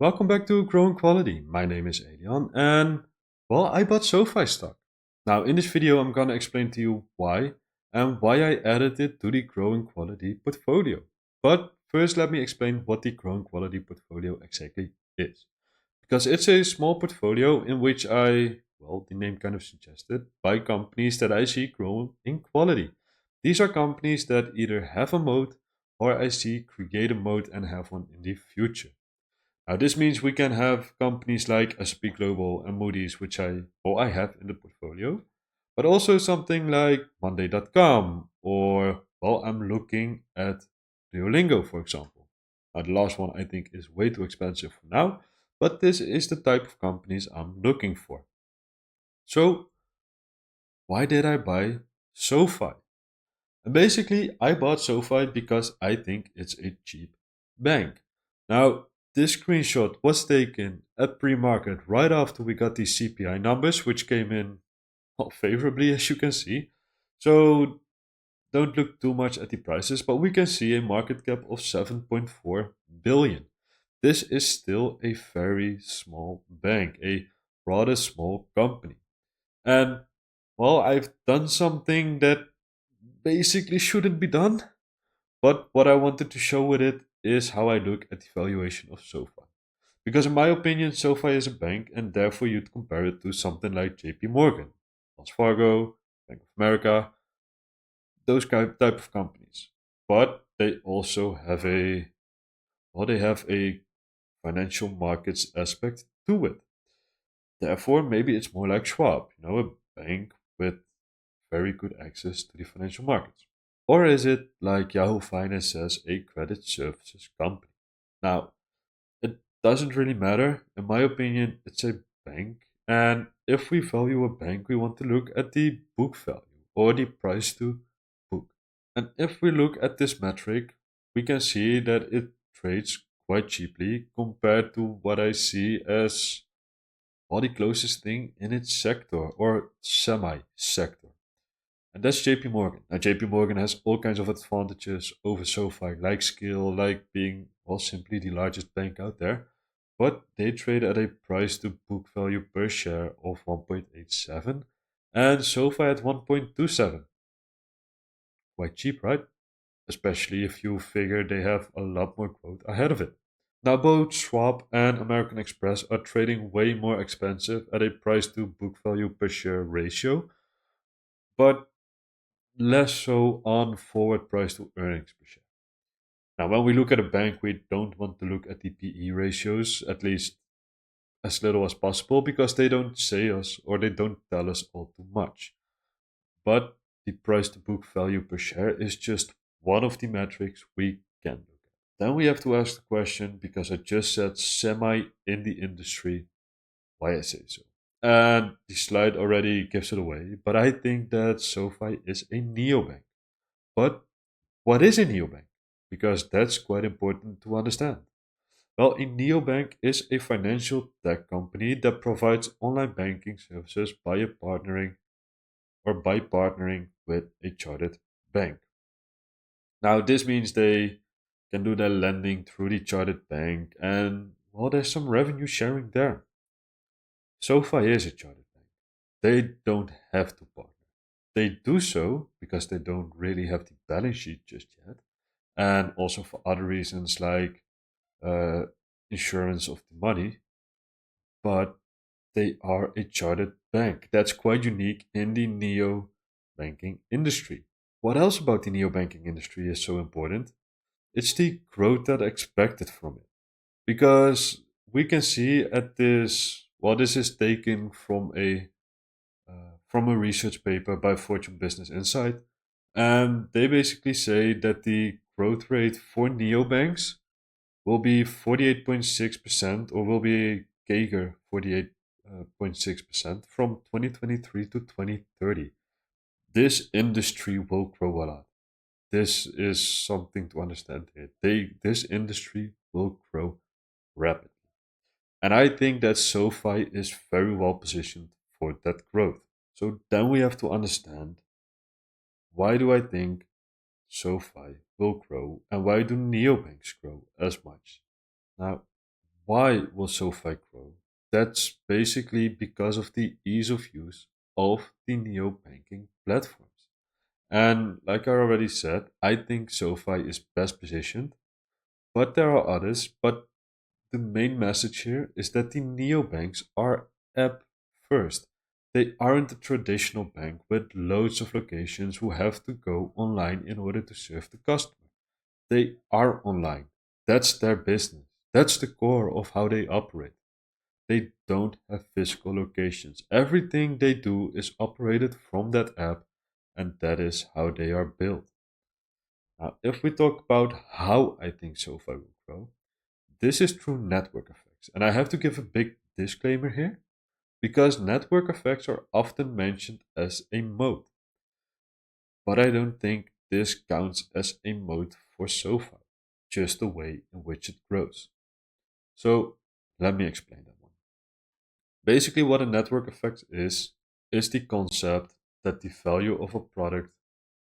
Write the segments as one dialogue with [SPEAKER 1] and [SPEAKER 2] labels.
[SPEAKER 1] Welcome back to Growing Quality. My name is Elian and I bought SoFi stock. Now, in this video, I'm going to explain to you why and why I added it to the Growing Quality portfolio. But first, let me explain what the Growing Quality portfolio exactly is. Because it's a small portfolio in which the name kind of suggested, buy companies that I see growing in quality. These are companies that either have a moat or I see create a moat and have one in the future. Now, this means we can have companies like S&P Global and Moody's, which I have in the portfolio, but also something like Monday.com, or, I'm looking at Duolingo, for example. Now, the last one I think is way too expensive for now, but this is the type of companies I'm looking for. So, why did I buy SoFi? And basically, I bought SoFi because I think it's a cheap bank. Now, this screenshot was taken at pre-market right after we got these CPI numbers, which came in favorably, as you can see. So don't look too much at the prices, but we can see a market cap of 7.4 billion. This is still a very small bank, a rather small company. And I've done something that basically shouldn't be done. But what I wanted to show with it is how I look at the valuation of SoFi. Because in my opinion, SoFi is a bank, and therefore you'd compare it to something like JP Morgan, Wells Fargo, Bank of America, those type of companies. But they also have a financial markets aspect to it. Therefore, maybe it's more like Schwab, a bank with very good access to the financial markets. Or is it like Yahoo Finance says, a credit services company? Now, it doesn't really matter. In my opinion, it's a bank. And if we value a bank, we want to look at the book value or the price to book. And if we look at this metric, we can see that it trades quite cheaply compared to what I see as the closest thing in its sector or semi sector. And that's JP Morgan. Now, JP Morgan has all kinds of advantages over SoFi, like scale, like being, simply the largest bank out there. But they trade at a price to book value per share of 1.87 and SoFi at 1.27. Quite cheap, right? Especially if you figure they have a lot more growth ahead of it. Now, both Schwab and American Express are trading way more expensive at a price to book value per share ratio, but less so on forward price to earnings per share. Now, when we look at a bank, we don't want to look at the PE ratios, at least as little as possible, because they don't say us or they don't tell us all too much. But the price to book value per share is just one of the metrics we can look at. Then we have to ask the question, because I just said semi in the industry, why I say so. And the slide already gives it away, but I think that SoFi is a neobank. But what is a neobank? Because that's quite important to understand. Well, a neobank is a financial tech company that provides online banking services by partnering with a chartered bank. Now, this means they can do their lending through the chartered bank, and there's some revenue sharing there. SoFi is a chartered bank. They don't have to partner. They do so because they don't really have the balance sheet just yet, and also for other reasons like uh, insurance of the money, but they are a chartered bank. That's quite unique in the neo banking industry. What else about the neo banking industry is so important? It's the growth that expected from it. Because we can see at this, this is taken from a research paper by Fortune Business Insight, and they basically say that the growth rate for neobanks will be 48.6%, or will be a CAGR 48.6% from 2023 to 2030. This industry will grow a lot. This is something to understand here. This industry will grow rapidly. And I think that SoFi is very well positioned for that growth. So then we have to understand, why do I think SoFi will grow and why do neobanks grow as much? Now, Why will SoFi grow? That's basically because of the ease of use of the neobanking platforms. And like I already said, I think SoFi is best positioned, but there are others. But the main message here is that the neobanks are app first. They aren't a traditional bank with loads of locations who have to go online in order to serve the customer. They are online. That's their business. That's the core of how they operate. They don't have physical locations. Everything they do is operated from that app, and that is how they are built. Now, if we talk about how I think SoFi will grow, this is through network effects. And I have to give a big disclaimer here because network effects are often mentioned as a moat, but I don't think this counts as a moat for SoFi, just the way in which it grows. So let me explain that one. Basically, what a network effect is the concept that the value of a product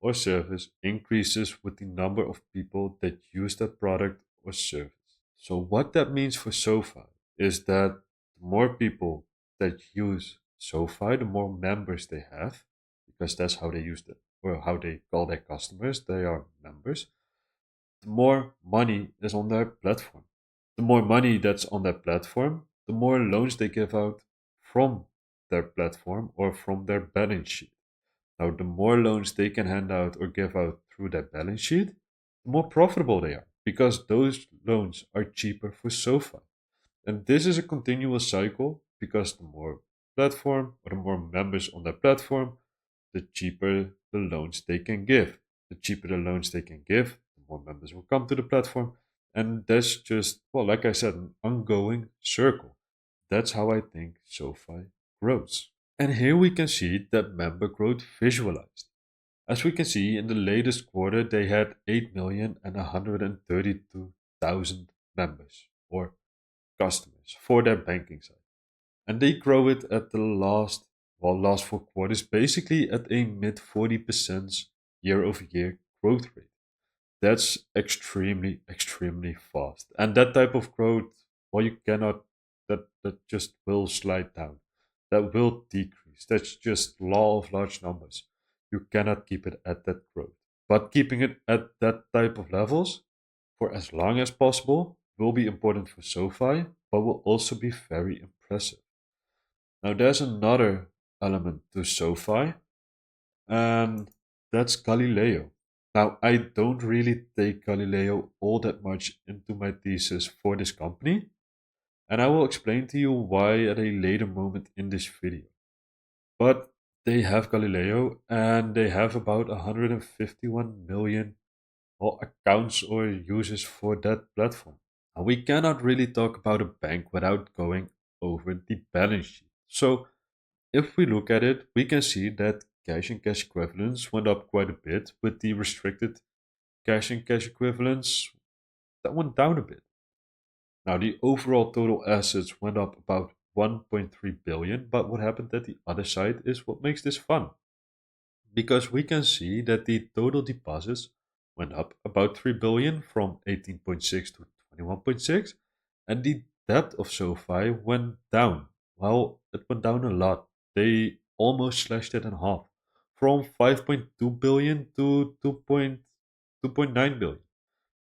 [SPEAKER 1] or service increases with the number of people that use that product or service. So, what that means for SoFi is that the more people that use SoFi, the more members they have, because that's how they use it, or how they call their customers, they are members, the more money is on their platform. The more money that's on their platform, the more loans they give out from their platform or from their balance sheet. Now, the more loans they can hand out or give out through their balance sheet, the more profitable they are because those loans are cheaper for SoFi. And this is a continuous cycle because the more platform or the more members on their platform, the cheaper the loans they can give. The cheaper the loans they can give, the more members will come to the platform. And that's just, well, like I said, an ongoing circle. That's how I think SoFi grows. And here we can see that member growth visualized. As we can see in the latest quarter, they had 8,132,000 members or customers for their banking side. And they grow it at the last 4 quarters, basically at a mid 40% year over year growth rate. That's extremely, extremely fast. And that type of growth, well, you cannot, that just will slide down. That will decrease. That's just law of large numbers. You cannot keep it at that growth. But keeping it at that type of levels for as long as possible will be important for SoFi, but will also be very impressive. Now, there's another element to SoFi, and that's Galileo. Now, I don't really take Galileo all that much into my thesis for this company, and I will explain to you why at a later moment in this video. But they have Galileo, and they have about 151 million accounts or users for that platform. Now, we cannot really talk about a bank without going over the balance sheet. So, if we look at it, we can see that cash and cash equivalents went up quite a bit, with the restricted cash and cash equivalents that went down a bit. Now, the overall total assets went up about 1.3 billion, but what happened at the other side is what makes this fun. Because we can see that the total deposits went up about 3 billion from 18.6 to 21.6, and the debt of SoFi went down. Well, it went down a lot. They almost slashed it in half from 5.2 billion to 2.9 billion.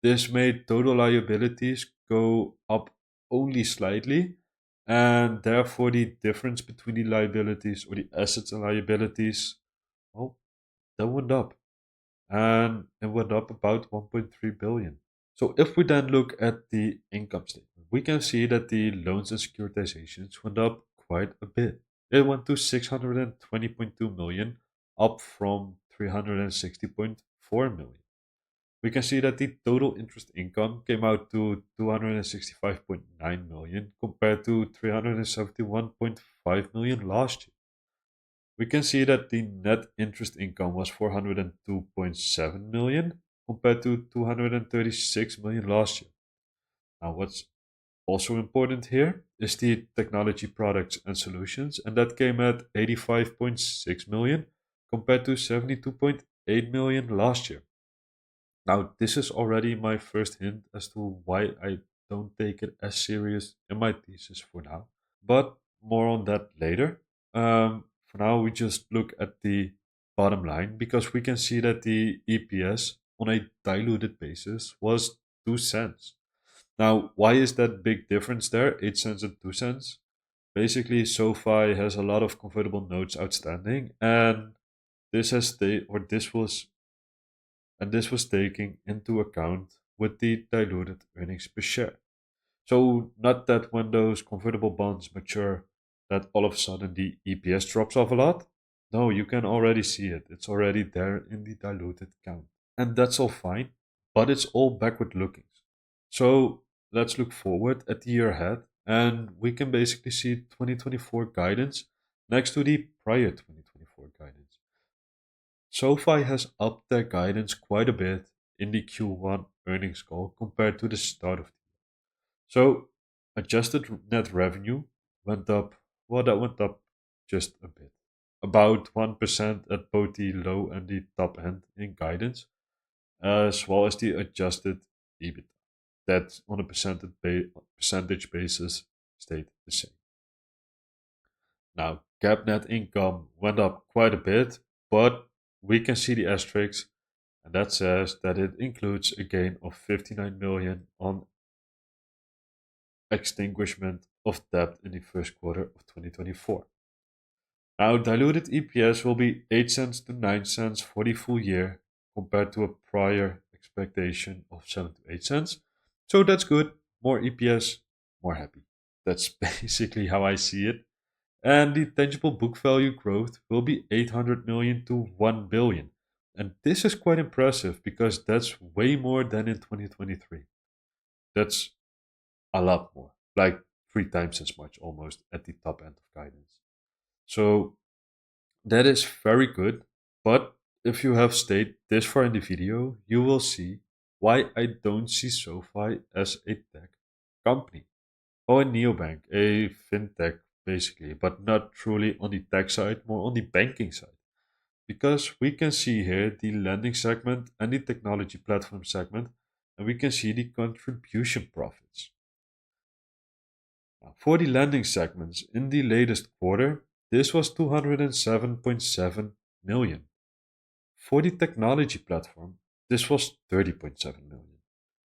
[SPEAKER 1] This made total liabilities go up only slightly, and therefore the difference between the liabilities or the assets and liabilities, well, that went up, and it went up about 1.3 billion. So if we then look at the income statement, we can see that the loans and securitizations went up quite a bit. It went to 620.2 million, up from 360.4 million. We can see that the total interest income came out to 265.9 million compared to 371.5 million last year. We can see that the net interest income was 402.7 million compared to 236 million last year. Now, what's also important here is the technology products and solutions, and that came at 85.6 million compared to 72.8 million last year. Now, this is already my first hint as to why I don't take it as serious in my thesis for now. But more on that later. For now, we just look at the bottom line because we can see that the EPS on a diluted basis was 2 cents. Now, why is that big difference there? 8 cents and 2 cents. Basically, SoFi has a lot of convertible notes outstanding, and this has ta- or this was taken into account with the diluted earnings per share. So not that when those convertible bonds mature, that all of a sudden the EPS drops off a lot. No, you can already see it. It's already there in the diluted count. And that's all fine, but it's all backward looking. So let's look forward at the year ahead, and we can basically see 2024 guidance next to the prior 2024 guidance. SoFi has upped their guidance quite a bit in the Q1 earnings call compared to the start of the year. So adjusted net revenue went up, well, that went up just a bit, about 1% at both the low and the top end in guidance, as well as the adjusted EBITDA. That on a percentage basis stayed the same. Now, GAAP net income went up quite a bit, but we can see the asterisk, and that says that it includes a gain of 59 million on extinguishment of debt in the first quarter of 2024. Now, diluted EPS will be 8 cents to 9 cents for the full year compared to a prior expectation of 7 to 8 cents. So that's good. More EPS, more happy. That's basically how I see it. And the tangible book value growth will be 800 million to 1 billion. And this is quite impressive because that's way more than in 2023. That's a lot more, like 3 times as much almost at the top end of guidance. So that is very good. But if you have stayed this far in the video, you will see why I don't see SoFi as a tech company or a neobank, a fintech basically, but not truly on the tech side, more on the banking side. Because we can see here the lending segment and the technology platform segment, and we can see the contribution profits. Now, for the lending segments in the latest quarter, this was 207.7 million. For the technology platform, this was 30.7 million.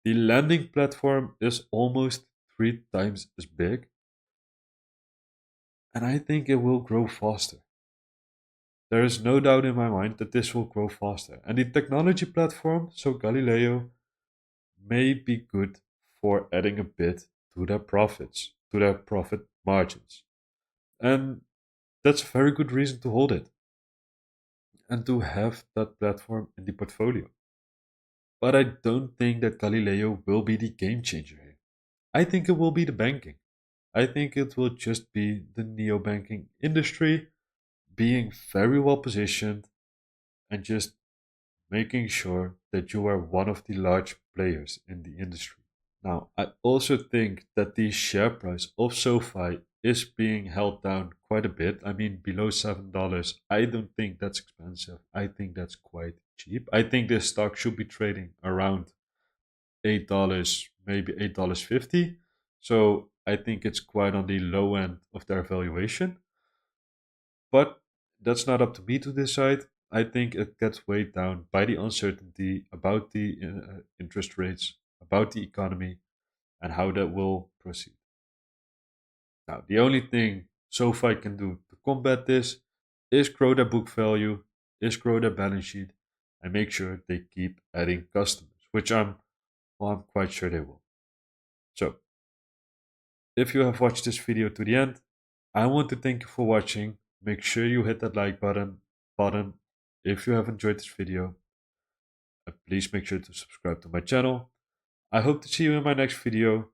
[SPEAKER 1] The lending platform is almost 3 times as big, and I think it will grow faster. There is no doubt in my mind that this will grow faster. And the technology platform, so Galileo, may be good for adding a bit to their profits, to their profit margins. And that's a very good reason to hold it and to have that platform in the portfolio. But I don't think that Galileo will be the game changer here. I think it will be the banking. I think it will just be the neobanking industry being very well positioned and just making sure that you are one of the large players in the industry. Now, I also think that the share price of SoFi is being held down quite a bit. I mean, below $7. I don't think that's expensive. I think that's quite cheap. I think this stock should be trading around $8, maybe $8.50. So I think it's quite on the low end of their valuation. But that's not up to me to decide. I think it gets weighed down by the uncertainty about the interest rates, about the economy, and how that will proceed. Now, the only thing SoFi can do to combat this is grow their book value, is grow their balance sheet, and make sure they keep adding customers, which I'm quite sure they will. So, if you have watched this video to the end, I want to thank you for watching. Make sure you hit that like button if you have enjoyed this video. Please make sure to subscribe to my channel. I hope to see you in my next video.